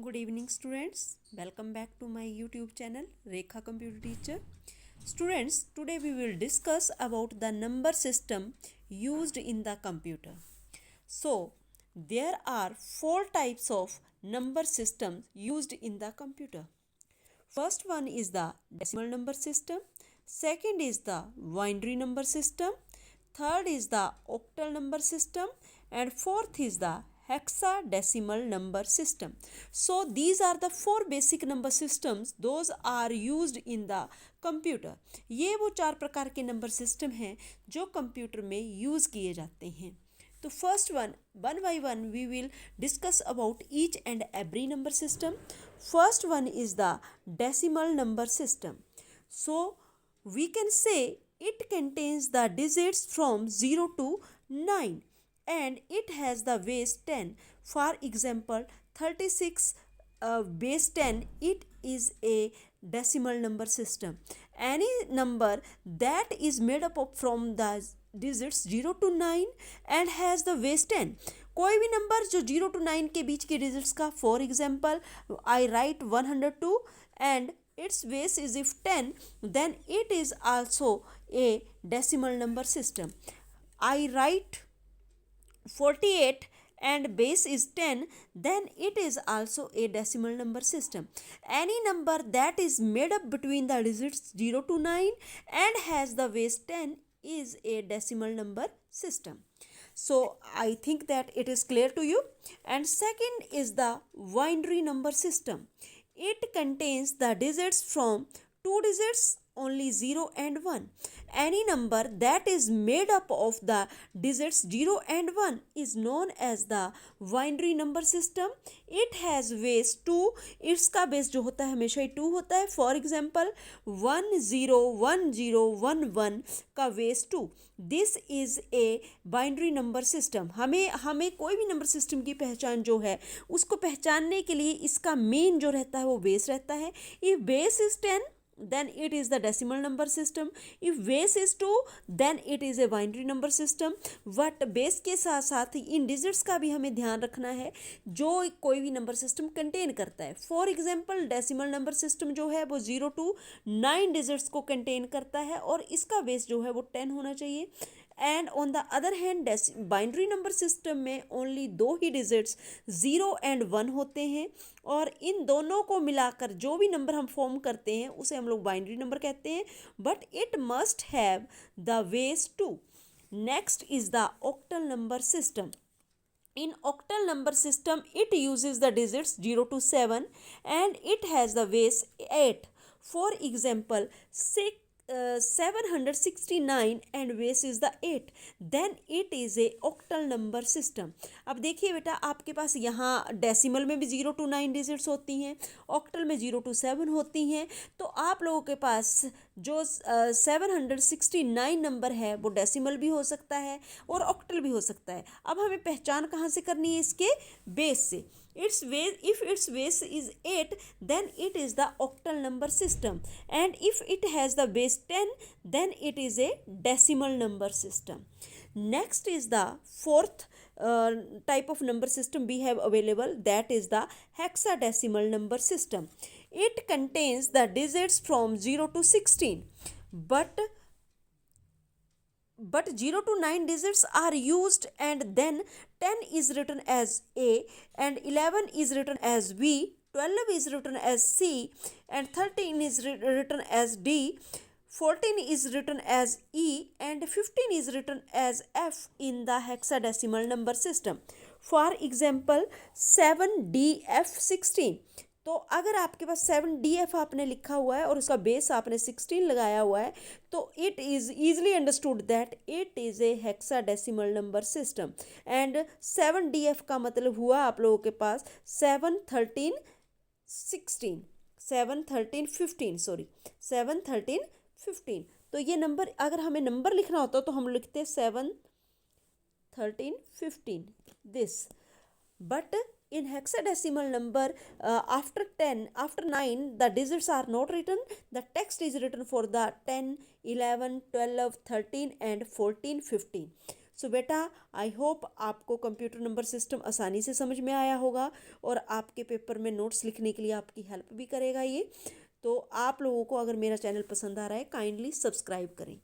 Good evening, students. Welcome back to my YouTube channel, Rekha Computer Teacher. Students, today we will discuss about the number system used in the computer. So, there are four types of number systems used in the computer. First one is the decimal number system. Second is the binary number system. Third is the octal number system. And fourth is the hexadecimal number system. So these are the four basic number systems. Those are used in the computer. ये वो चार प्रकार के number system हैं जो computer में use किए जाते हैं. तो first one by one we will discuss about each and every number system. First one is the decimal number system. So we can say it contains the digits from 0 to 9 and it has the base 10. For example, 36 base 10, it is a decimal number system. Any number that is made up of from the digits 0 to 9 and has the base 10. कोई भी number जो 0 to 9 के बीच के digits का, for example I right 102 and its base is if 10, then it is also a decimal number system. I write 48 and base is 10, then it is also a decimal number system. Any number that is made up between the digits 0 to 9 and has the base 10 is a decimal number system. So I think that it is clear to you. And second is the binary number system. It contains the digits from two digits only 0 and 1. Any number that is made up of the digits 0 and 1 is known as the binary number system. It has base 2. इसका base जो होता है हमेशा ही 2 होता है. For example 101011 का base 2. This is a binary number system. हमें कोई भी नंबर सिस्टम की पहचान जो है उसको पहचानने के लिए इसका मेन जो रहता है वो बेस रहता है. If base is 10, then it is the decimal number system. If base is 2, then it is a binary number system. But base के साथ साथ इन डिजिट्स का भी हमें ध्यान रखना है जो कोई भी नंबर सिस्टम कंटेन करता है. For example decimal number system जो है वो 0 to 9 डिजिट्स को कंटेन करता है और इसका बेस जो है वो 10 होना चाहिए. And on the other hand binary number system में ओनली दो ही डिजिट्स 0 and 1 होते हैं और इन दोनों को मिलाकर जो भी नंबर हम फॉर्म करते हैं उसे हम लोग बाइनरी नंबर कहते हैं. But it must have the base 2. Next is the octal number system. In octal number system, it uses the digits 0 to 7 and it has the base 8. For example, 769 and base is the 8. Then it is a octal number system. अब देखिए बेटा, आपके पास यहाँ decimal में भी 0 to 9 digits होती हैं, octal में 0 to 7 होती हैं. तो आप लोगों के पास जो 769 नंबर है वो डेसिमल भी हो सकता है और ऑक्टल भी हो सकता है. अब हमें पहचान कहाँ से करनी है? इसके बेस से. Its base, if its base is 8, then it is the octal number system, and if it has the base 10, then it is a decimal number system. Next is the fourth type of number system we have available, that is the hexadecimal number system. It contains the digits from 0 to 16, but 0 to 9 digits are used and then 10 is written as A and 11 is written as B, 12 is written as C and 13 is written as D, 14 is written as E and 15 is written as F in the hexadecimal number system. For example 7DF16. तो अगर आपके पास 7DF आपने लिखा हुआ है और उसका base आपने 16 लगाया हुआ है तो it is easily understood that it is a hexadecimal number system. And 7DF का मतलब हुआ आप लोगों के पास 7 13 16 7 13 15 सॉरी 7 13 15. तो ये नंबर अगर हमें नंबर लिखना होता तो हम लिखते 7 13 15 this. But in hexadecimal number, after 9 the digits are not written. The text is written for the 10 11 12 13 and 14 15. सो बेटा आई होप आपको कंप्यूटर नंबर सिस्टम आसानी से समझ में आया होगा और आपके पेपर में नोट्स लिखने के लिए आपकी हेल्प भी करेगा ये। तो आप लोगों को अगर मेरा चैनल पसंद आ रहा है काइंडली सब्सक्राइब करें।